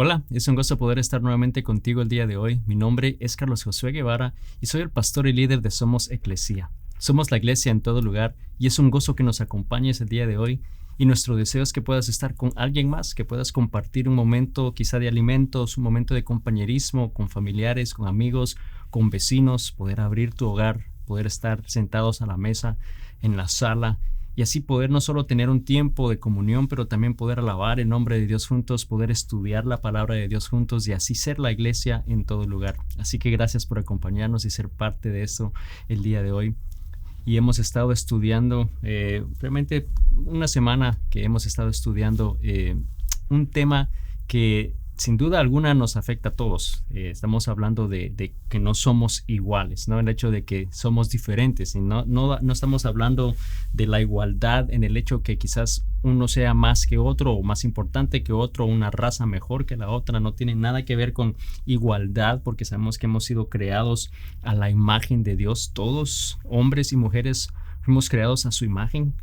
Hola, es un gusto poder estar nuevamente contigo el día de hoy. Mi nombre es Carlos Josué Guevara y soy el pastor y líder de Somos Eclesia. Somos la iglesia en todo lugar y es un gozo que nos acompañes el día de hoy. Y nuestro deseo es que puedas estar con alguien más, que puedas compartir un momento quizá de alimentos, un momento de compañerismo con familiares, con amigos, con vecinos, poder abrir tu hogar, poder estar sentados a la mesa, en la sala y así poder no solo tener un tiempo de comunión, pero también poder alabar el nombre de Dios juntos, poder estudiar la palabra de Dios juntos y así ser la iglesia en todo lugar. Así que gracias por acompañarnos y ser parte de esto el día de hoy. Y hemos estado estudiando, realmente una semana que hemos estado estudiando un tema que sin duda alguna nos afecta a todos. Estamos hablando de que no somos iguales, ¿no? El hecho de que somos diferentes y no estamos hablando de la igualdad en el hecho que quizás uno sea más que otro o más importante que otro, una raza mejor que la otra. No tiene nada que ver con igualdad porque sabemos que hemos sido creados a la imagen de Dios. Todos, hombres y mujeres, fuimos creados a su imagen.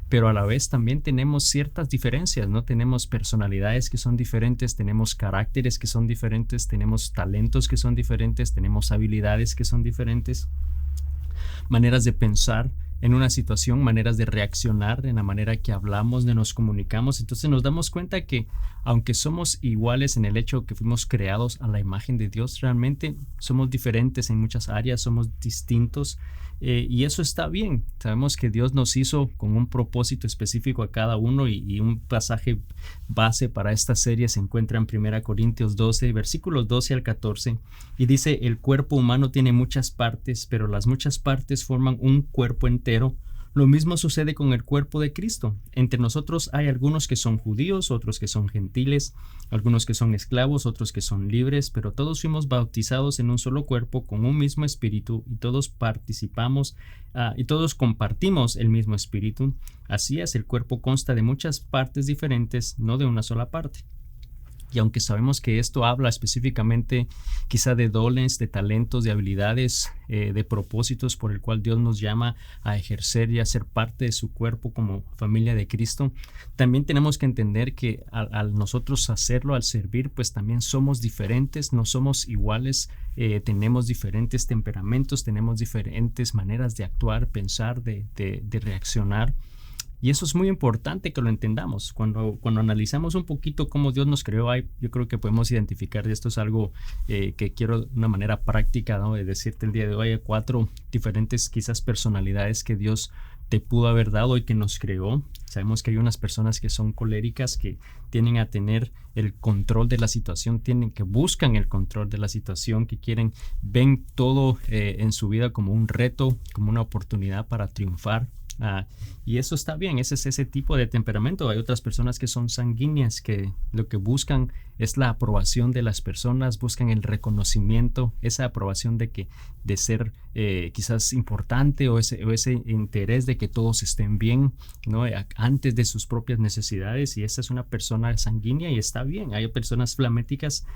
Pero a la vez también tenemos ciertas diferencias, ¿no? Tenemos personalidades que son diferentes, tenemos caracteres que son diferentes, tenemos talentos que son diferentes, tenemos habilidades que son diferentes, maneras de pensar en una situación, maneras de reaccionar en la manera que hablamos, de nos comunicamos. Entonces nos damos cuenta que aunque somos iguales en el hecho que fuimos creados a la imagen de Dios, realmente somos diferentes en muchas áreas, somos distintos. Y eso está bien. Sabemos que Dios nos hizo con un propósito específico a cada uno y un pasaje base para esta serie se encuentra en 1 Corintios 12, versículos 12 al 14 y dice: el cuerpo humano tiene muchas partes, pero las muchas partes forman un cuerpo entero. Lo mismo sucede con el cuerpo de Cristo. Entre nosotros hay algunos que son judíos, otros que son gentiles, algunos que son esclavos, otros que son libres, pero todos fuimos bautizados en un solo cuerpo con un mismo espíritu y todos participamos y todos compartimos el mismo espíritu. Así es, el cuerpo consta de muchas partes diferentes, no de una sola parte. Y aunque sabemos que esto habla específicamente quizá de dones, de talentos, de habilidades, de propósitos por el cual Dios nos llama a ejercer y a ser parte de su cuerpo como familia de Cristo, también tenemos que entender que al nosotros hacerlo, al servir, pues también somos diferentes, no somos iguales, tenemos diferentes temperamentos, tenemos diferentes maneras de actuar, pensar, de reaccionar. Y eso es muy importante que lo entendamos. Cuando analizamos un poquito cómo Dios nos creó, yo creo que podemos identificar, y esto es algo que quiero de una manera práctica, ¿no? De decirte el día de hoy, hay 4 diferentes quizás personalidades que Dios te pudo haber dado y que nos creó. Sabemos que hay unas personas que son coléricas, que tienden a tener el control de la situación, que buscan el control de la situación, que ven todo en su vida como un reto, como una oportunidad para triunfar. Y eso está bien, ese es ese tipo de temperamento. Hay otras personas que son sanguíneas, que lo que buscan es la aprobación de las personas, buscan el reconocimiento, esa aprobación de ser quizás importante o ese interés de que todos estén bien, ¿no? Antes de sus propias necesidades. Y esa es una persona sanguínea y está bien. Hay personas flemáticas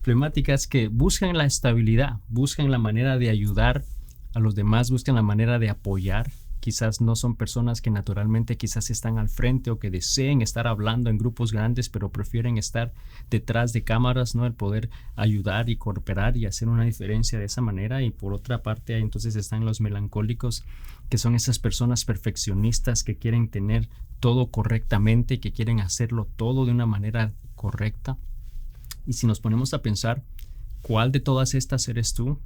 flemáticas que buscan la estabilidad, buscan la manera de ayudar a los demás, buscan la manera de apoyar. Quizás no son personas que naturalmente quizás están al frente o que deseen estar hablando en grupos grandes, pero prefieren estar detrás de cámaras, ¿no? El poder ayudar y cooperar y hacer una diferencia de esa manera. Y por otra parte, entonces están los melancólicos, que son esas personas perfeccionistas que quieren tener todo correctamente, que quieren hacerlo todo de una manera correcta. Y si nos ponemos a pensar, ¿cuál de todas estas eres tú?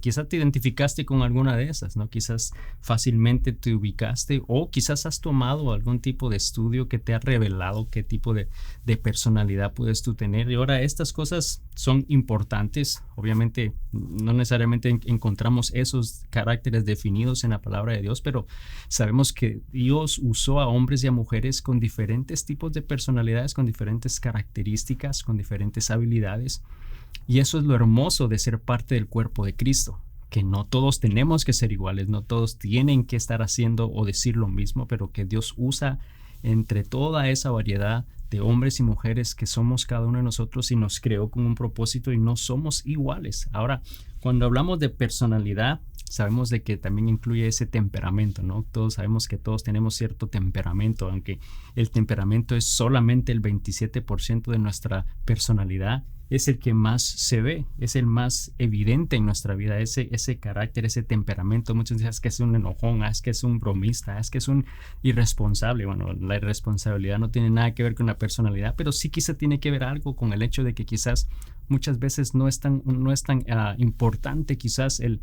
Quizás te identificaste con alguna de esas, ¿no? Quizás fácilmente te ubicaste o quizás has tomado algún tipo de estudio que te ha revelado qué tipo de personalidad puedes tú tener. Y ahora estas cosas son importantes. Obviamente no necesariamente encontramos esos caracteres definidos en la palabra de Dios, pero sabemos que Dios usó a hombres y a mujeres con diferentes tipos de personalidades, con diferentes características, con diferentes habilidades. Y eso es lo hermoso de ser parte del cuerpo de Cristo, que no todos tenemos que ser iguales, no todos tienen que estar haciendo o decir lo mismo, pero que Dios usa entre toda esa variedad de hombres y mujeres que somos cada uno de nosotros y nos creó con un propósito y no somos iguales. Ahora, cuando hablamos de personalidad, sabemos de que también incluye ese temperamento, ¿no? Todos sabemos que todos tenemos cierto temperamento, aunque el temperamento es solamente el 27% de nuestra personalidad. Es el que más se ve, es el más evidente en nuestra vida, ese carácter, ese temperamento. Muchos dicen que es un enojón, es que es un bromista, es que es un irresponsable. Bueno, la irresponsabilidad no tiene nada que ver con la personalidad, pero sí quizá tiene que ver algo con el hecho de que quizás muchas veces no es tan importante quizás el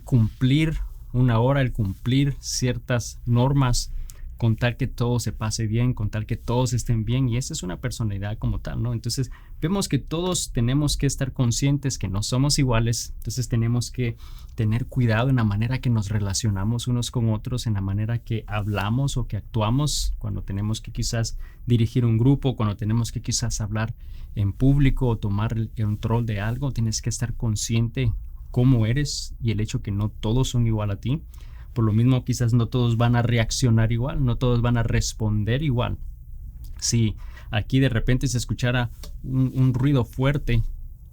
cumplir una hora, el cumplir ciertas normas, con tal que todo se pase bien, con tal que todos estén bien, y esa es una personalidad como tal, ¿no? Entonces vemos que todos tenemos que estar conscientes que no somos iguales, entonces tenemos que tener cuidado en la manera que nos relacionamos unos con otros, en la manera que hablamos o que actuamos, cuando tenemos que quizás dirigir un grupo, cuando tenemos que quizás hablar en público o tomar el control de algo, tienes que estar consciente cómo eres y el hecho que no todos son igual a ti. Por lo mismo, quizás no todos van a reaccionar igual, no todos van a responder igual. Si aquí de repente se escuchara un ruido fuerte,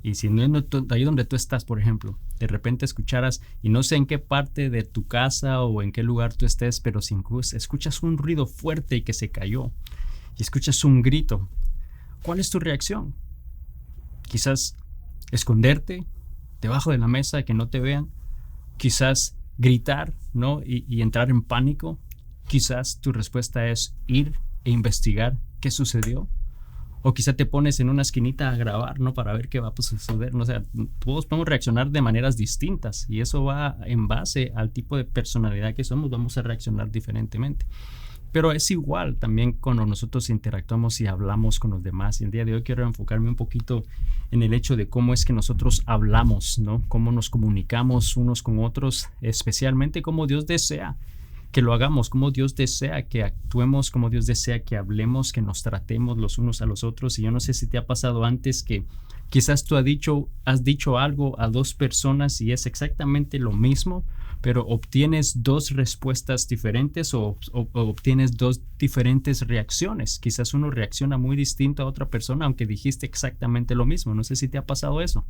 y si no ahí donde tú estás, por ejemplo, de repente escucharas, y no sé en qué parte de tu casa o en qué lugar tú estés, pero si escuchas un ruido fuerte y que se cayó, y escuchas un grito, ¿cuál es tu reacción? Quizás esconderte debajo de la mesa, que no te vean, quizás gritar, ¿no? Y entrar en pánico. Quizás tu respuesta es ir e investigar qué sucedió, o quizá te pones en una esquinita a grabar, ¿no? Para ver qué va a suceder, ¿no? O sea, todos podemos reaccionar de maneras distintas, y eso va en base al tipo de personalidad que somos, vamos a reaccionar diferentemente. Pero es igual también cuando nosotros interactuamos y hablamos con los demás. Y el día de hoy quiero enfocarme un poquito en el hecho de cómo es que nosotros hablamos, ¿no? Cómo nos comunicamos unos con otros, especialmente cómo Dios desea que lo hagamos, cómo Dios desea que actuemos, cómo Dios desea que hablemos, que nos tratemos los unos a los otros. Y yo no sé si te ha pasado antes que quizás tú has dicho algo a dos personas y es exactamente lo mismo, pero obtienes dos respuestas diferentes o obtienes dos diferentes reacciones. Quizás uno reacciona muy distinto a otra persona, aunque dijiste exactamente lo mismo. No sé si te ha pasado eso.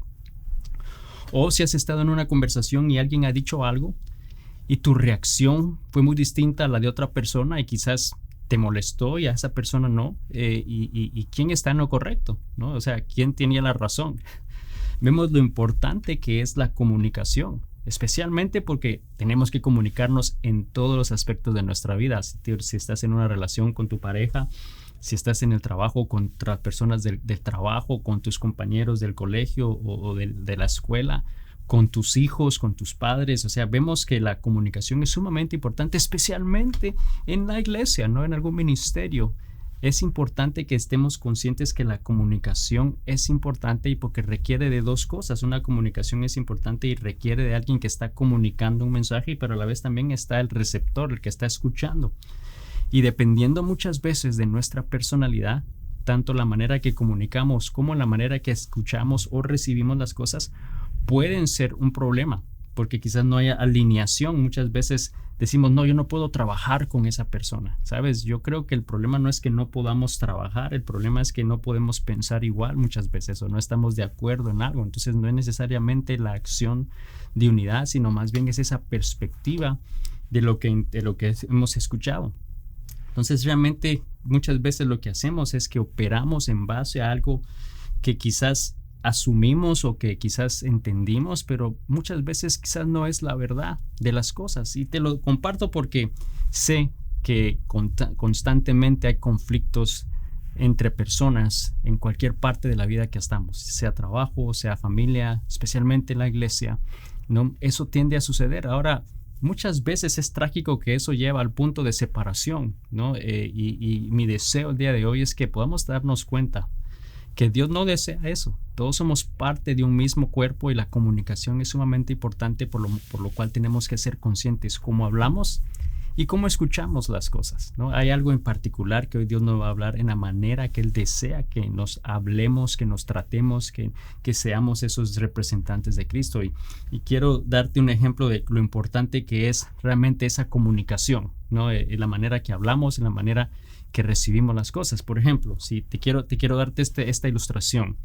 O si has estado en una conversación y alguien ha dicho algo y tu reacción fue muy distinta a la de otra persona y quizás te molestó y a esa persona no. ¿Y quién está en lo correcto, ¿no? O sea, ¿quién tenía la razón? Vemos lo importante que es la comunicación, especialmente porque tenemos que comunicarnos en todos los aspectos de nuestra vida. Si estás en una relación con tu pareja, si estás en el trabajo con otras personas del trabajo, con tus compañeros del colegio o de la escuela, con tus hijos, con tus padres. O sea, vemos que la comunicación es sumamente importante, especialmente en la iglesia, ¿no? En algún ministerio. Es importante que estemos conscientes que la comunicación es importante y porque requiere de dos cosas. Una comunicación es importante y requiere de alguien que está comunicando un mensaje, pero a la vez también está el receptor, el que está escuchando. Y dependiendo muchas veces de nuestra personalidad, tanto la manera que comunicamos como la manera que escuchamos o recibimos las cosas pueden ser un problema, porque quizás no haya alineación. Muchas veces decimos, no, yo no puedo trabajar con esa persona, ¿sabes? Yo creo que el problema no es que no podamos trabajar, el problema es que no podemos pensar igual muchas veces o no estamos de acuerdo en algo. Entonces no es necesariamente la acción de unidad, sino más bien es esa perspectiva de lo que hemos escuchado. Entonces realmente muchas veces lo que hacemos es que operamos en base a algo que quizás asumimos o que quizás entendimos, pero muchas veces quizás no es la verdad de las cosas. Y te lo comparto porque sé que constantemente hay conflictos entre personas en cualquier parte de la vida que estamos, sea trabajo, sea familia, especialmente en la iglesia, ¿no? Eso tiende a suceder. Ahora, muchas veces es trágico que eso lleva al punto de separación, ¿no? Y mi deseo el día de hoy es que podamos darnos cuenta que Dios no desea eso. Todos somos parte de un mismo cuerpo y la comunicación es sumamente importante, por lo cual tenemos que ser conscientes cómo hablamos y cómo escuchamos las cosas, ¿no? Hay algo en particular que hoy Dios nos va a hablar en la manera que Él desea que nos hablemos, que nos tratemos, que seamos esos representantes de Cristo. Y quiero darte un ejemplo de lo importante que es realmente esa comunicación, ¿no? En la manera que hablamos, en la manera que recibimos las cosas. Por ejemplo, si te quiero darte esta ilustración.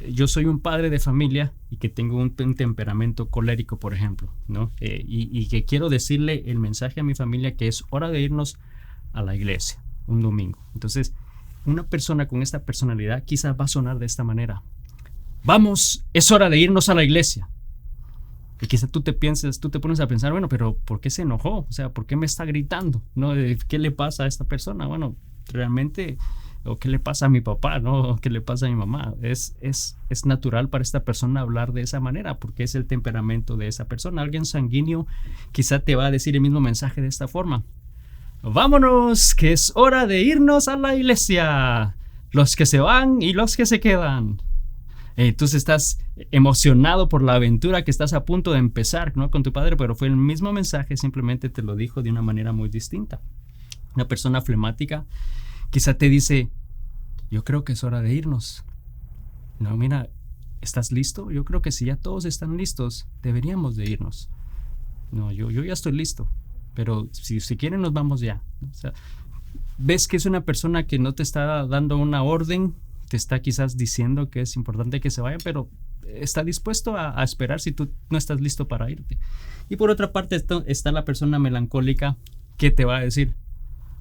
yo soy un padre de familia y que tengo un temperamento colérico, por ejemplo, ¿no? Y que quiero decirle el mensaje a mi familia que es hora de irnos a la iglesia un domingo. Entonces, una persona con esta personalidad quizás va a sonar de esta manera: vamos, es hora de irnos a la iglesia. Y quizás tú te pones a pensar, bueno, pero ¿por qué se enojó? O sea, ¿por qué me está gritando? ¿No? ¿Qué le pasa a esta persona? Bueno, realmente, o qué le pasa a mi papá, ¿no? O qué le pasa a mi mamá. Es natural para esta persona hablar de esa manera, porque es el temperamento de esa persona. Alguien sanguíneo quizá te va a decir el mismo mensaje de esta forma: vámonos, que es hora de irnos a la iglesia. Los que se van y los que se quedan. Tú estás emocionado por la aventura que estás a punto de empezar, ¿no? Con tu padre, pero fue el mismo mensaje, simplemente te lo dijo de una manera muy distinta. Una persona flemática quizá te dice: yo creo que es hora de irnos. No, mira, ¿estás listo? Yo creo que si ya todos están listos, deberíamos de irnos. No, yo ya estoy listo, pero si quieren nos vamos ya. O sea, ves que es una persona que no te está dando una orden, te está quizás diciendo que es importante que se vayan, pero está dispuesto a esperar si tú no estás listo para irte. Y por otra parte está la persona melancólica que te va a decir: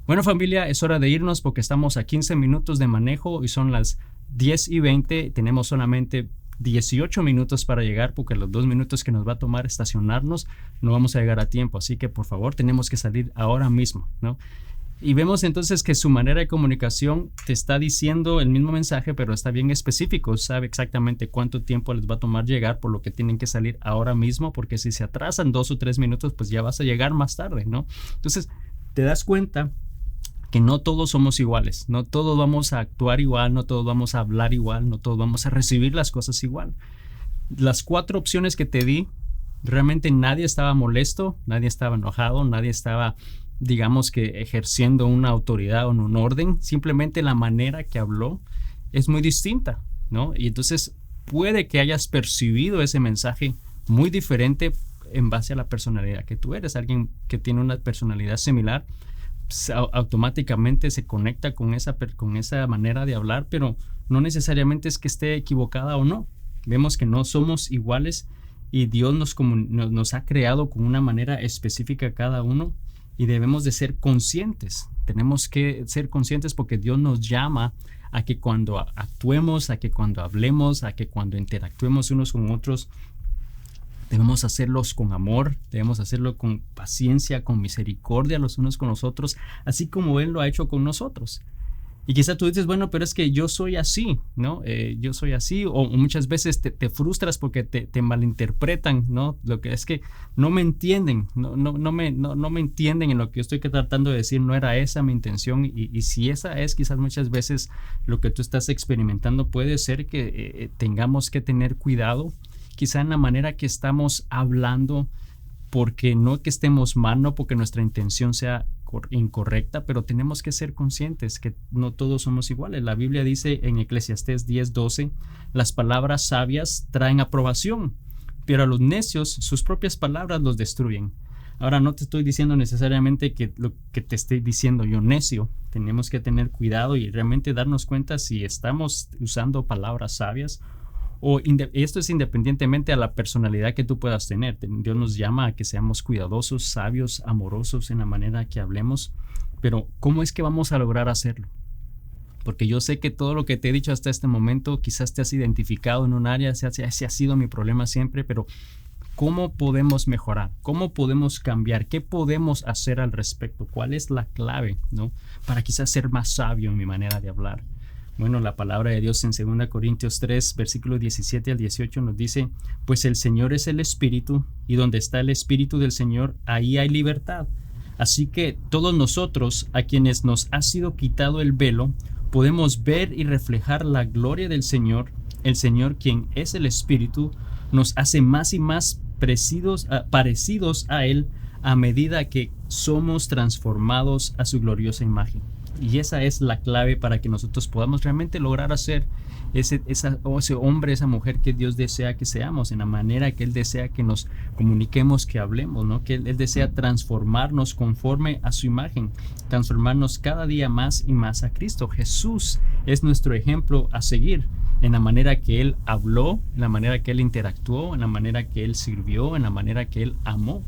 bueno, familia, es hora de irnos porque estamos a 15 minutos de manejo y son las 10:20. Tenemos solamente 18 minutos para llegar, porque los 2 minutos que nos va a tomar estacionarnos no vamos a llegar a tiempo. Así que por favor tenemos que salir ahora mismo, ¿no? Y vemos entonces que su manera de comunicación te está diciendo el mismo mensaje, pero está bien específico. Sabe exactamente cuánto tiempo les va a tomar llegar, por lo que tienen que salir ahora mismo, porque si se atrasan 2 o 3 minutos, pues ya vas a llegar más tarde, ¿no? Entonces te das cuenta que no todos somos iguales, no todos vamos a actuar igual, no todos vamos a hablar igual, no todos vamos a recibir las cosas igual. Las 4 opciones que te di, realmente nadie estaba molesto, nadie estaba enojado, nadie estaba, digamos, que ejerciendo una autoridad o un orden. Simplemente la manera que habló es muy distinta, ¿no? Y entonces puede que hayas percibido ese mensaje muy diferente en base a la personalidad que tú eres. Alguien que tiene una personalidad similar automáticamente se conecta con esa manera de hablar, pero no necesariamente es que esté equivocada o no. Vemos que no somos iguales y Dios nos ha creado con una manera específica cada uno, y debemos de ser conscientes. Tenemos que ser conscientes porque Dios nos llama a que cuando actuemos, a que cuando hablemos, a que cuando interactuemos unos con otros, debemos hacerlos con amor, debemos hacerlo con paciencia, con misericordia los unos con los otros, así como Él lo ha hecho con nosotros. Y quizá tú dices: bueno, pero es que yo soy así, ¿no? Yo soy así, o muchas veces te frustras porque te malinterpretan, ¿no? Lo que es que no me entienden, no me entienden en lo que yo estoy tratando de decir, no era esa mi intención. Y si esa es quizás muchas veces lo que tú estás experimentando, puede ser que tengamos que tener cuidado, quizá en la manera que estamos hablando, porque no que estemos mal, no porque nuestra intención sea incorrecta, pero tenemos que ser conscientes que no todos somos iguales. La Biblia dice en Eclesiastés 10:12: las palabras sabias traen aprobación, pero a los necios sus propias palabras los destruyen. Ahora, no te estoy diciendo necesariamente que lo que te estoy diciendo yo necio. Tenemos que tener cuidado y realmente darnos cuenta si estamos usando palabras sabias. Esto es independientemente a la personalidad que tú puedas tener. Dios nos llama a que seamos cuidadosos, sabios, amorosos en la manera que hablemos. Pero ¿cómo es que vamos a lograr hacerlo? Porque yo sé que todo lo que te he dicho hasta este momento, quizás te has identificado en un área, ese ha sido mi problema siempre, pero ¿cómo podemos mejorar? ¿Cómo podemos cambiar? ¿Qué podemos hacer al respecto? ¿Cuál es la clave, ¿no? Para quizás ser más sabio en mi manera de hablar. Bueno, la palabra de Dios en 2 Corintios 3, versículos 17 al 18 nos dice: pues el Señor es el Espíritu, y donde está el Espíritu del Señor, ahí hay libertad. Así que todos nosotros, a quienes nos ha sido quitado el velo, podemos ver y reflejar la gloria del Señor. El Señor, quien es el Espíritu, nos hace más y más parecidos a Él a medida que somos transformados a su gloriosa imagen. Y esa es la clave para que nosotros podamos realmente lograr hacer ese hombre, esa mujer que Dios desea que seamos, en la manera que Él desea que nos comuniquemos, que hablemos, ¿no? Que Él desea transformarnos conforme a su imagen, transformarnos cada día más y más a Cristo. Jesús es nuestro ejemplo a seguir. en la manera que Él habló, en la manera que Él interactuó, en la manera que Él sirvió, en la manera que Él amó,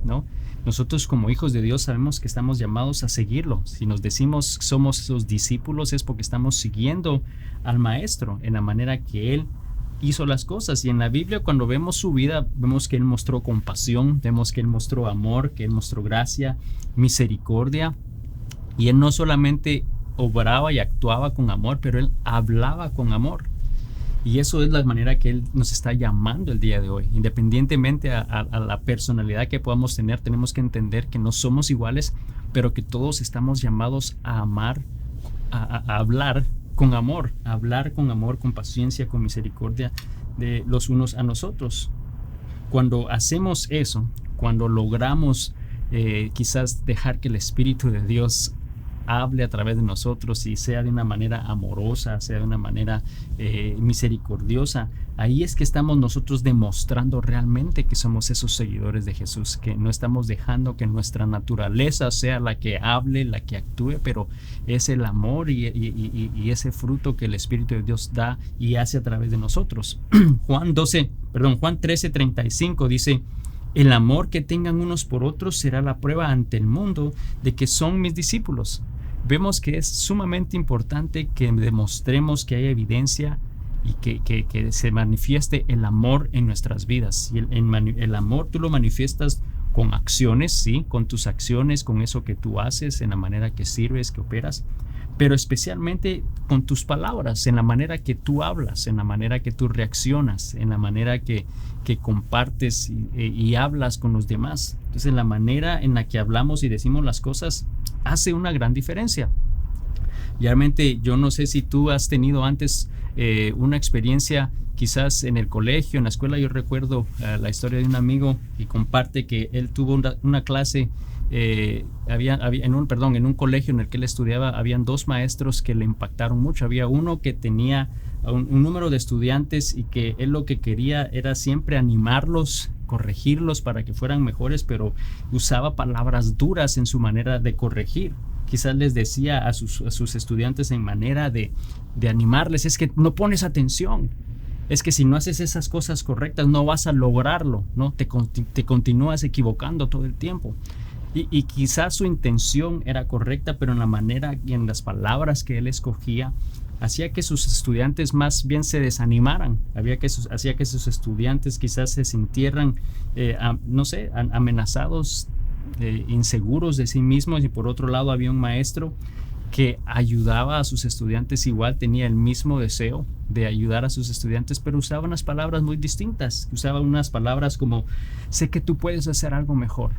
¿no? Nosotros como hijos de Dios sabemos que estamos llamados a seguirlo. Si nos decimos somos sus discípulos es porque estamos siguiendo al Maestro en la manera que Él hizo las cosas. Y en la Biblia, cuando vemos su vida, vemos que Él mostró compasión, vemos que Él mostró amor, que Él mostró gracia, misericordia. Y Él no solamente obraba y actuaba con amor, pero Él hablaba con amor. Y eso es la manera que Él nos está llamando el día de hoy. Independientemente a la personalidad que podamos tener, tenemos que entender que no somos iguales, pero que todos estamos llamados a amar, a hablar con amor, con paciencia, con misericordia de los unos a nosotros. Cuando hacemos eso, cuando logramos quizás dejar que el Espíritu de Dios hable a través de nosotros y sea de una manera amorosa, sea de una manera misericordiosa, ahí es que estamos nosotros demostrando realmente que somos esos seguidores de Jesús, que no estamos dejando que nuestra naturaleza sea la que hable, la que actúe, pero es el amor y ese fruto que el Espíritu de Dios da y hace a través de nosotros. Juan 13:35 dice: el amor que tengan unos por otros será la prueba ante el mundo de que son mis discípulos. Vemos que es sumamente importante que demostremos que hay evidencia y que se manifieste el amor en nuestras vidas. Y el amor tú lo manifiestas con acciones, ¿sí? Con tus acciones, con eso que tú haces, en la manera que sirves, que operas, pero especialmente con tus palabras, en la manera que tú hablas, en la manera que tú reaccionas, en la manera que compartes y hablas con los demás. Entonces, la manera en la que hablamos y decimos las cosas hace una gran diferencia. Realmente, yo no sé si tú has tenido antes una experiencia quizás en el colegio, en la escuela. Yo recuerdo la historia de un amigo y comparte que él tuvo una clase. En un colegio en el que él estudiaba, habían dos maestros que le impactaron mucho. Había uno que tenía un número de estudiantes y que él lo que quería era siempre animarlos, corregirlos para que fueran mejores, pero usaba palabras duras en su manera de corregir. Quizás les decía a sus estudiantes en manera de animarles: es que no pones atención, es que si no haces esas cosas correctas no vas a lograrlo, ¿no? Te continúas equivocando todo el tiempo. Y quizás su intención era correcta, pero en la manera y en las palabras que él escogía hacía que sus estudiantes más bien se desanimaran, hacía que sus estudiantes quizás se sintieran, amenazados, inseguros de sí mismos. Y por otro lado había un maestro que ayudaba a sus estudiantes igual, tenía el mismo deseo de ayudar a sus estudiantes, pero usaba unas palabras muy distintas. Usaba unas palabras como: sé que tú puedes hacer algo mejor.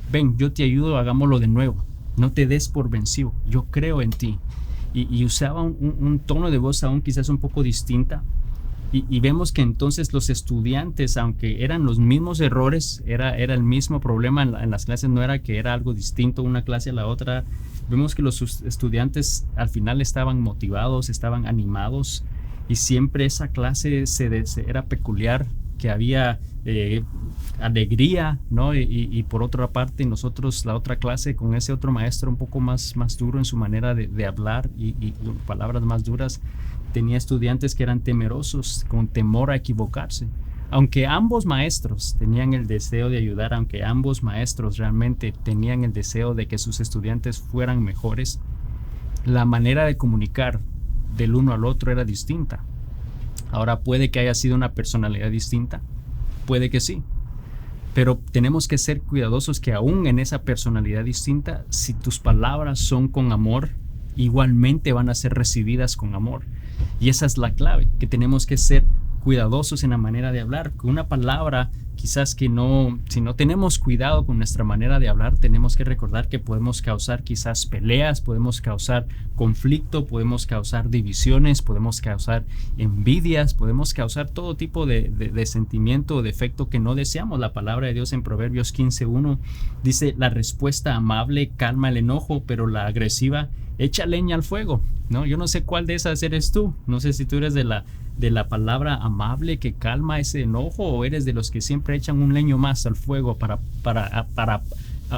Ven, yo te ayudo, hagámoslo de nuevo. No te des por vencido, yo creo en ti. Y usaba un tono de voz aún quizás un poco distinta. Y vemos que entonces los estudiantes, aunque eran los mismos errores, era el mismo problema en las clases, no era que era algo distinto una clase a la otra. Vemos que los estudiantes al final estaban motivados, estaban animados, y siempre esa clase era peculiar, que había alegría, ¿no? Y por otra parte, nosotros, la otra clase, con ese otro maestro un poco más duro en su manera de hablar y palabras más duras, tenía estudiantes que eran temerosos, con temor a equivocarse. Aunque ambos maestros tenían el deseo de ayudar, aunque ambos maestros realmente tenían el deseo de que sus estudiantes fueran mejores, la manera de comunicar del uno al otro era distinta. Ahora, puede que haya sido una personalidad distinta, puede que sí, pero tenemos que ser cuidadosos que aún en esa personalidad distinta, si tus palabras son con amor, igualmente van a ser recibidas con amor. Y esa es la clave, que tenemos que ser cuidadosos en la manera de hablar. Con una palabra, quizás si no tenemos cuidado con nuestra manera de hablar, tenemos que recordar que podemos causar quizás peleas, podemos causar conflicto, podemos causar divisiones, podemos causar envidias, podemos causar todo tipo de sentimiento o de efecto que no deseamos. La palabra de Dios en Proverbios 15:1 dice: la respuesta amable calma el enojo, pero la agresiva echa leña al fuego, ¿no? Yo no sé cuál de esas eres tú. No sé si tú eres de la palabra amable que calma ese enojo, o eres de los que siempre echan un leño más al fuego para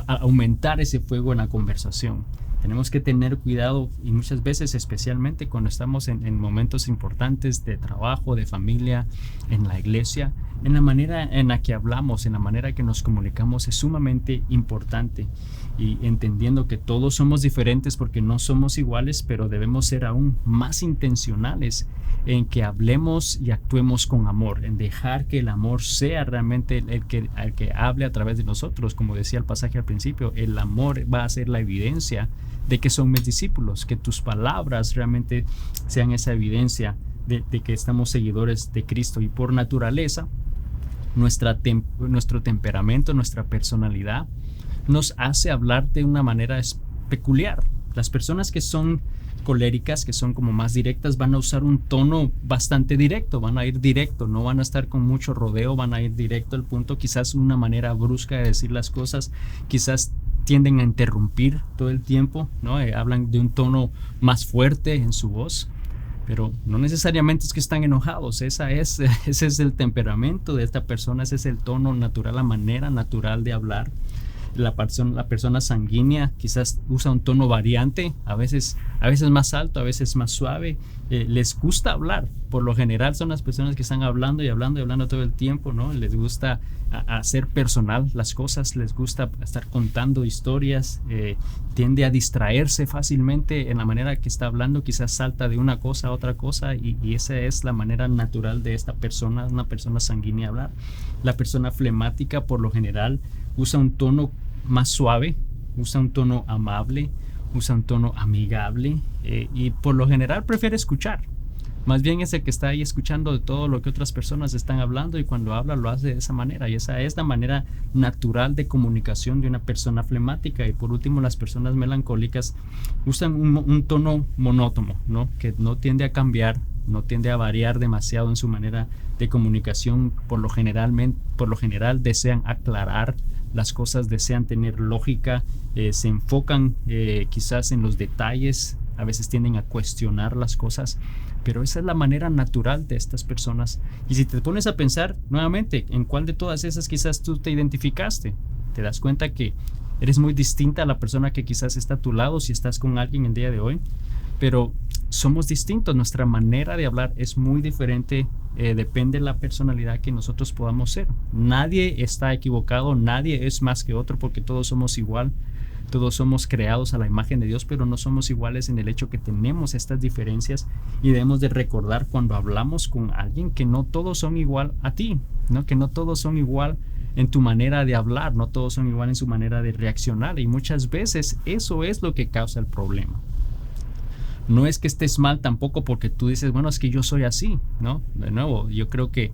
aumentar ese fuego en la conversación. Tenemos que tener cuidado y muchas veces, especialmente cuando estamos en momentos importantes de trabajo, de familia, en la iglesia, en la manera en la que hablamos, en la manera que nos comunicamos es sumamente importante. Y entendiendo que todos somos diferentes porque no somos iguales, pero debemos ser aún más intencionales en que hablemos y actuemos con amor, en dejar que el amor sea realmente el que hable a través de nosotros. Como decía el pasaje al principio, el amor va a ser la evidencia de que son mis discípulos, que tus palabras realmente sean esa evidencia de que estamos seguidores de Cristo. Y por naturaleza, nuestro temperamento, nuestra personalidad nos hace hablar de una manera peculiar. Las personas que son coléricas, que son como más directas, van a usar un tono bastante directo, van a ir directo, no van a estar con mucho rodeo, van a ir directo al punto, quizás una manera brusca de decir las cosas, quizás tienden a interrumpir todo el tiempo, ¿no? Hablan de un tono más fuerte en su voz, pero no necesariamente es que están enojados. Ese es el temperamento de esta persona, ese es el tono natural, la manera natural de hablar. La persona sanguínea quizás usa un tono variante, a veces más alto, a veces más suave. Les gusta hablar, por lo general son las personas que están hablando y hablando y hablando todo el tiempo, ¿no? Les gusta hacer personal las cosas, les gusta estar contando historias, tiende a distraerse fácilmente en la manera que está hablando, quizás salta de una cosa a otra cosa y esa es la manera natural de esta persona, una persona sanguínea hablar. La persona flemática por lo general usa un tono más suave, usa un tono amable, usa un tono amigable y por lo general prefiere escuchar. Más bien es el que está ahí escuchando de todo lo que otras personas están hablando y cuando habla lo hace de esa manera y esa es la manera natural de comunicación de una persona flemática. Y por último, las personas melancólicas usan un tono monótono, ¿no? Que no tiende a cambiar, no tiende a variar demasiado en su manera de comunicación. Por lo general desean aclarar las cosas, desean tener lógica, se enfocan quizás en los detalles, a veces tienden a cuestionar las cosas, pero esa es la manera natural de estas personas. Y si te pones a pensar nuevamente en cuál de todas esas quizás tú te identificaste, te das cuenta que eres muy distinta a la persona que quizás está a tu lado si estás con alguien el día de hoy, pero somos distintos, nuestra manera de hablar es muy diferente, depende de la personalidad que nosotros podamos ser. Nadie está equivocado, nadie es más que otro porque todos somos igual. Todos somos creados a la imagen de Dios, pero no somos iguales en el hecho que tenemos estas diferencias y debemos de recordar cuando hablamos con alguien que no todos son igual a ti, ¿no? Que no todos son igual en tu manera de hablar, no todos son igual en su manera de reaccionar y muchas veces eso es lo que causa el problema. No es que estés mal tampoco porque tú dices, bueno, es que yo soy así, ¿no? De nuevo, yo creo que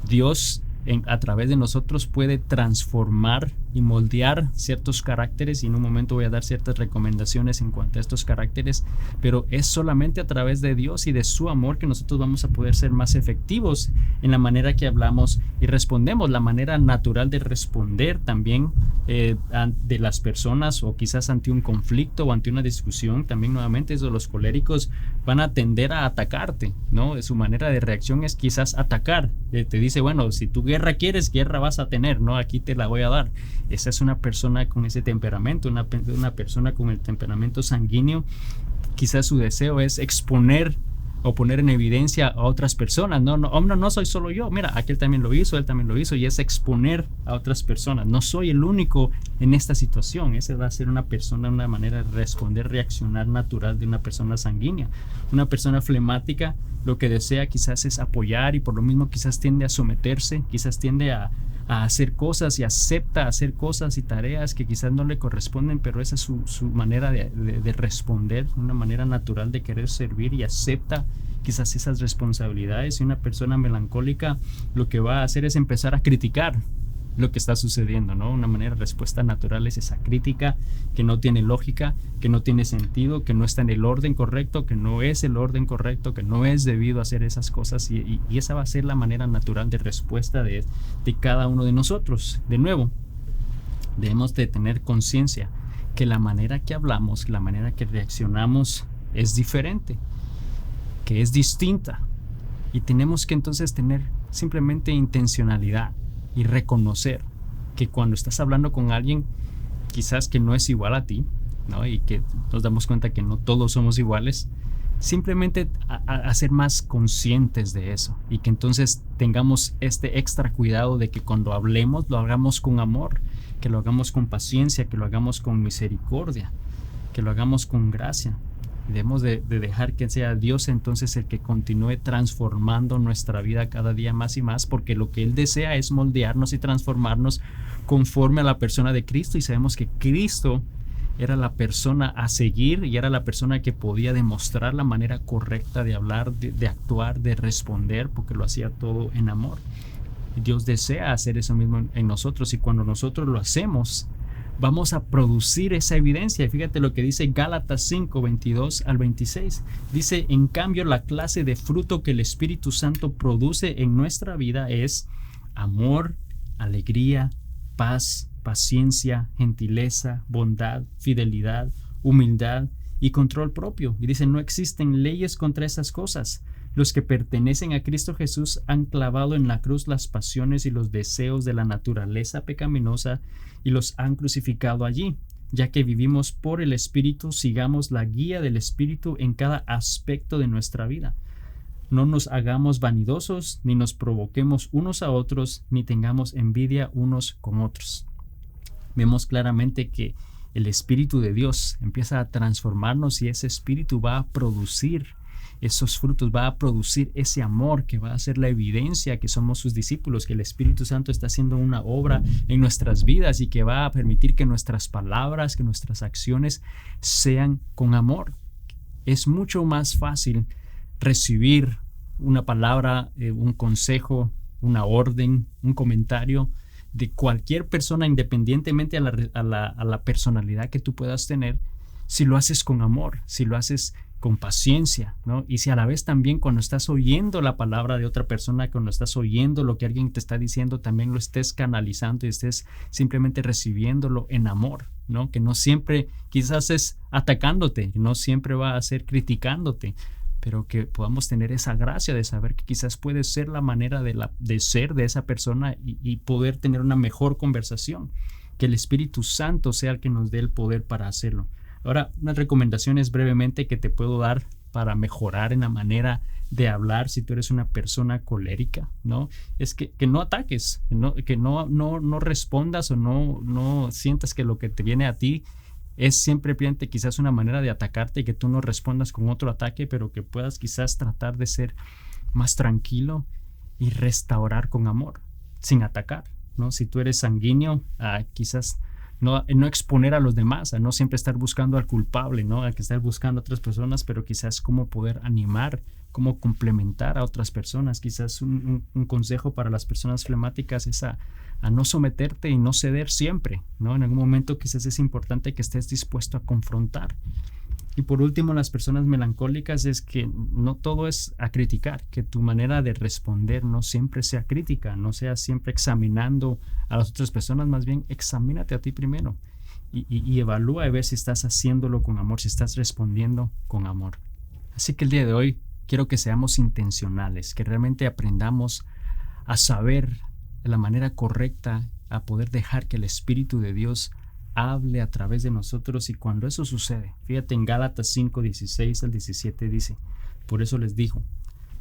Dios a través de nosotros puede transformar y moldear ciertos caracteres y en un momento voy a dar ciertas recomendaciones en cuanto a estos caracteres, pero es solamente a través de Dios y de su amor que nosotros vamos a poder ser más efectivos en la manera que hablamos y respondemos, la manera natural de responder también de las personas o quizás ante un conflicto o ante una discusión. También nuevamente eso, los coléricos van a tender a atacarte, ¿no? Su manera de reacción es quizás atacar, te dice, bueno, si tú guerra quieres, guerra vas a tener, ¿no? Aquí te la voy a dar. Esa es una persona con ese temperamento, una persona con el temperamento sanguíneo. Quizás su deseo es exponer o poner en evidencia a otras personas. No soy solo yo. Mira, aquel también lo hizo, él también lo hizo. Y es exponer a otras personas. No soy el único en esta situación. Esa va a ser una manera de responder, reaccionar natural de una persona sanguínea. Una persona flemática lo que desea quizás es apoyar y por lo mismo quizás tiende a someterse, quizás tiende a hacer cosas y acepta hacer cosas y tareas que quizás no le corresponden, pero esa es su manera de responder, una manera natural de querer servir y acepta quizás esas responsabilidades. Y una persona melancólica lo que va a hacer es empezar a criticar lo que está sucediendo, ¿no? Una manera de respuesta natural es esa crítica que no tiene lógica, que no tiene sentido, que no está en el orden correcto, que no es el orden correcto, que no es debido hacer esas cosas y esa va a ser la manera natural de respuesta de cada uno de nosotros. De nuevo, debemos de tener conciencia que la manera que hablamos, la manera que reaccionamos es diferente, que es distinta y tenemos que entonces tener simplemente intencionalidad y reconocer que cuando estás hablando con alguien quizás que no es igual a ti, ¿no? Y que nos damos cuenta que no todos somos iguales, simplemente a ser más conscientes de eso y que entonces tengamos este extra cuidado de que cuando hablemos lo hagamos con amor, que lo hagamos con paciencia, que lo hagamos con misericordia, que lo hagamos con gracia. Debemos de dejar que sea Dios entonces el que continúe transformando nuestra vida cada día más y más, porque lo que Él desea es moldearnos y transformarnos conforme a la persona de Cristo, y sabemos que Cristo era la persona a seguir y era la persona que podía demostrar la manera correcta de hablar, de actuar, de responder, porque lo hacía todo en amor. Y Dios desea hacer eso mismo en nosotros, y cuando nosotros lo hacemos, vamos a producir esa evidencia. Fíjate lo que dice Gálatas 5, 22 al 26. Dice: en cambio, la clase de fruto que el Espíritu Santo produce en nuestra vida es amor, alegría, paz, paciencia, gentileza, bondad, fidelidad, humildad y control propio. Y dice: no existen leyes contra esas cosas. Los que pertenecen a Cristo Jesús han clavado en la cruz las pasiones y los deseos de la naturaleza pecaminosa y los han crucificado allí. Ya que vivimos por el Espíritu, sigamos la guía del Espíritu en cada aspecto de nuestra vida. No nos hagamos vanidosos, ni nos provoquemos unos a otros, ni tengamos envidia unos con otros. Vemos claramente que el Espíritu de Dios empieza a transformarnos, y ese Espíritu va a producir esos frutos, va a producir ese amor que va a ser la evidencia que somos sus discípulos, que el Espíritu Santo está haciendo una obra en nuestras vidas y que va a permitir que nuestras palabras, que nuestras acciones sean con amor. Es mucho más fácil recibir una palabra, un consejo, una orden, un comentario de cualquier persona, independientemente a la personalidad que tú puedas tener, si lo haces con amor, si lo haces con paciencia, ¿no? Y si a la vez también cuando estás oyendo la palabra de otra persona, cuando estás oyendo lo que alguien te está diciendo, también lo estés canalizando y estés simplemente recibiéndolo en amor, ¿no? Que no siempre quizás es atacándote, no siempre va a ser criticándote, pero que podamos tener esa gracia de saber que quizás puede ser la manera de ser de esa persona y poder tener una mejor conversación. Que el Espíritu Santo sea el que nos dé el poder para hacerlo. Ahora, unas recomendaciones brevemente que te puedo dar para mejorar en la manera de hablar si tú eres una persona colérica, ¿no? Es que no ataques, que no respondas o no sientas que lo que te viene a ti es simplemente quizás una manera de atacarte y que tú no respondas con otro ataque, pero que puedas quizás tratar de ser más tranquilo y restaurar con amor, sin atacar, ¿no? Si tú eres sanguíneo, quizás no exponer a los demás, a no siempre estar buscando al culpable, ¿no? A que estar buscando a otras personas, pero quizás cómo poder animar, cómo complementar a otras personas. Quizás un consejo para las personas flemáticas es a no someterte y no ceder siempre, ¿no? En algún momento quizás es importante que estés dispuesto a confrontar. Y por último, las personas melancólicas es que no todo es a criticar, que tu manera de responder no siempre sea crítica, no sea siempre examinando a las otras personas, más bien examínate a ti primero y evalúa a ver si estás haciéndolo con amor, si estás respondiendo con amor. Así que el día de hoy quiero que seamos intencionales, que realmente aprendamos a saber de la manera correcta, a poder dejar que el Espíritu de Dios hable a través de nosotros. Y cuando eso sucede, fíjate en Gálatas 5, 16 al 17 dice: por eso les dijo,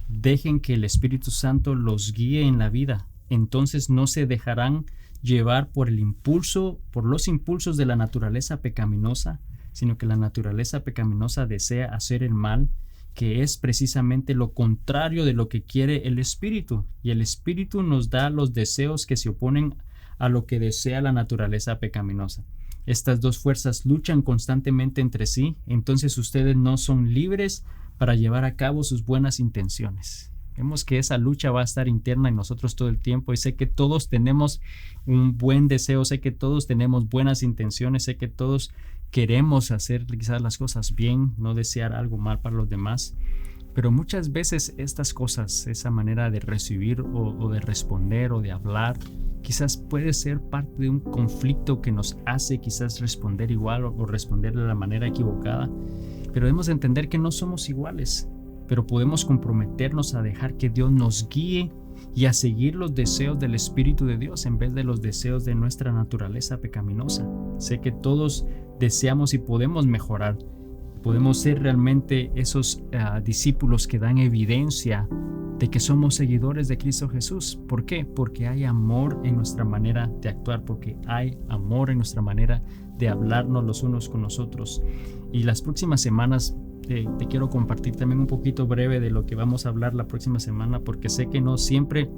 dejen que el Espíritu Santo los guíe en la vida, entonces no se dejarán llevar por los impulsos de la naturaleza pecaminosa, sino que la naturaleza pecaminosa desea hacer el mal, que es precisamente lo contrario de lo que quiere el Espíritu, y el Espíritu nos da los deseos que se oponen a lo que desea la naturaleza pecaminosa. Estas dos fuerzas luchan constantemente entre sí, entonces ustedes no son libres para llevar a cabo sus buenas intenciones. Vemos que esa lucha va a estar interna en nosotros todo el tiempo, y sé que todos tenemos un buen deseo, sé que todos tenemos buenas intenciones, sé que todos queremos hacer quizás las cosas bien, no desear algo mal para los demás. Pero muchas veces estas cosas, esa manera de recibir o de responder o de hablar, quizás puede ser parte de un conflicto que nos hace quizás responder igual o responder de la manera equivocada. Pero debemos entender que no somos iguales, pero podemos comprometernos a dejar que Dios nos guíe y a seguir los deseos del Espíritu de Dios en vez de los deseos de nuestra naturaleza pecaminosa. Sé que todos deseamos y podemos mejorar. Podemos ser realmente esos discípulos que dan evidencia de que somos seguidores de Cristo Jesús. ¿Por qué? Porque hay amor en nuestra manera de actuar, porque hay amor en nuestra manera de hablarnos los unos con los otros. Y las próximas semanas te quiero compartir también un poquito breve de lo que vamos a hablar la próxima semana, porque sé que no siempre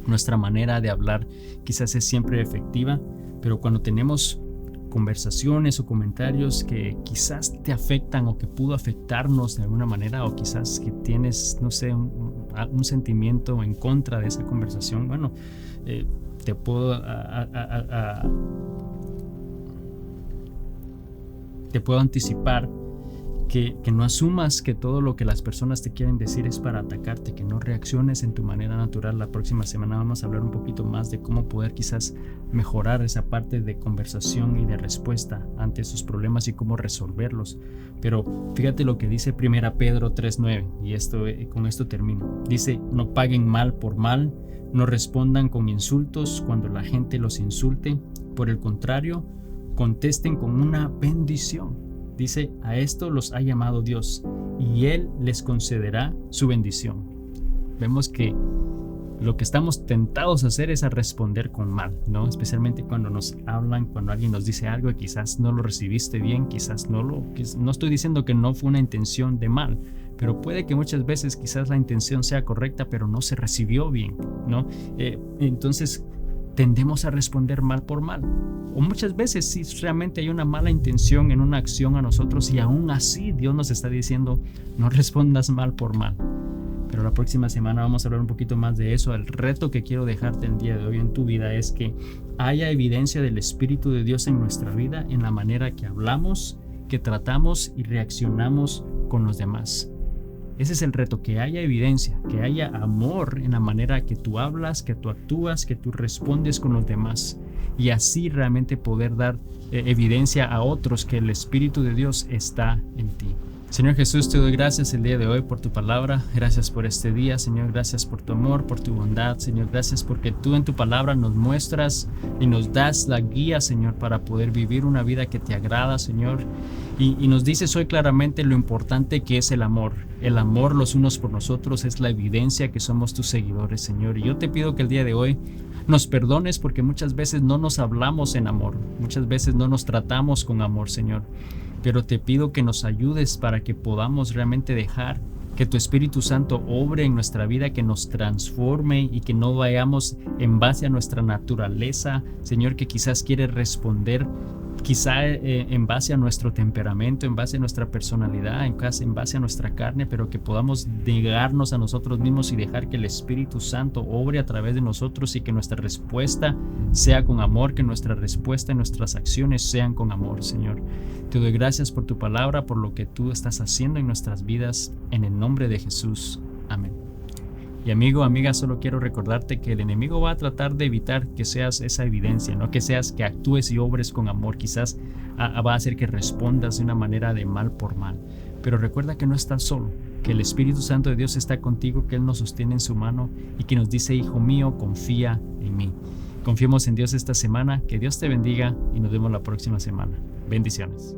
nuestra manera de hablar quizás es siempre efectiva, pero cuando tenemos conversaciones o comentarios que quizás te afectan o que pudo afectarnos de alguna manera, o quizás que tienes, no sé, un sentimiento en contra de esa conversación, bueno, te puedo anticipar que no asumas que todo lo que las personas te quieren decir es para atacarte, que no reacciones en tu manera natural. La próxima semana vamos a hablar un poquito más de cómo poder quizás mejorar esa parte de conversación y de respuesta ante esos problemas y cómo resolverlos. Pero fíjate lo que dice 1 Pedro 3:9, y con esto termino. Dice: no paguen mal por mal, no respondan con insultos cuando la gente los insulte. Por el contrario, contesten con una bendición. Dice: a esto los ha llamado Dios, y Él les concederá su bendición. Vemos que lo que estamos tentados a hacer es a responder con mal, ¿no? Especialmente cuando nos hablan, cuando alguien nos dice algo y quizás no lo recibiste bien, quizás no estoy diciendo que no fue una intención de mal, pero puede que muchas veces quizás la intención sea correcta, pero no se recibió bien, ¿no? Entonces tendemos a responder mal por mal. O muchas veces sí realmente hay una mala intención en una acción a nosotros, y aún así Dios nos está diciendo: no respondas mal por mal. Pero la próxima semana vamos a hablar un poquito más de eso. El reto que quiero dejarte el día de hoy en tu vida es que haya evidencia del Espíritu de Dios en nuestra vida, en la manera que hablamos, que tratamos y reaccionamos con los demás. Ese es el reto, que haya evidencia, que haya amor en la manera que tú hablas, que tú actúas, que tú respondes con los demás, y así realmente poder dar evidencia a otros que el Espíritu de Dios está en ti. Señor Jesús, te doy gracias el día de hoy por tu palabra. Gracias por este día, Señor. Gracias por tu amor, por tu bondad, Señor. Gracias porque tú en tu palabra nos muestras y nos das la guía, Señor, para poder vivir una vida que te agrada, Señor. Y nos dices hoy claramente lo importante que es el amor. El amor los unos por nosotros es la evidencia que somos tus seguidores, Señor. Y yo te pido que el día de hoy nos perdones porque muchas veces no nos hablamos en amor. Muchas veces no nos tratamos con amor, Señor. Pero te pido que nos ayudes para que podamos realmente dejar que tu Espíritu Santo obre en nuestra vida, que nos transforme y que no vayamos en base a nuestra naturaleza, Señor, que quizás quiere responder, quizá en base a nuestro temperamento, en base a nuestra personalidad, en base a nuestra carne, pero que podamos negarnos a nosotros mismos y dejar que el Espíritu Santo obre a través de nosotros, y que nuestra respuesta sea con amor, que nuestra respuesta y nuestras acciones sean con amor, Señor. Te doy gracias por tu palabra, por lo que tú estás haciendo en nuestras vidas, en el nombre de Jesús. Amén. Y amigo, amiga, solo quiero recordarte que el enemigo va a tratar de evitar que seas esa evidencia, no que actúes y obres con amor. Quizás va a hacer que respondas de una manera de mal por mal. Pero recuerda que no estás solo, que el Espíritu Santo de Dios está contigo, que Él nos sostiene en su mano y que nos dice: hijo mío, confía en mí. Confiemos en Dios esta semana. Que Dios te bendiga y nos vemos la próxima semana. Bendiciones.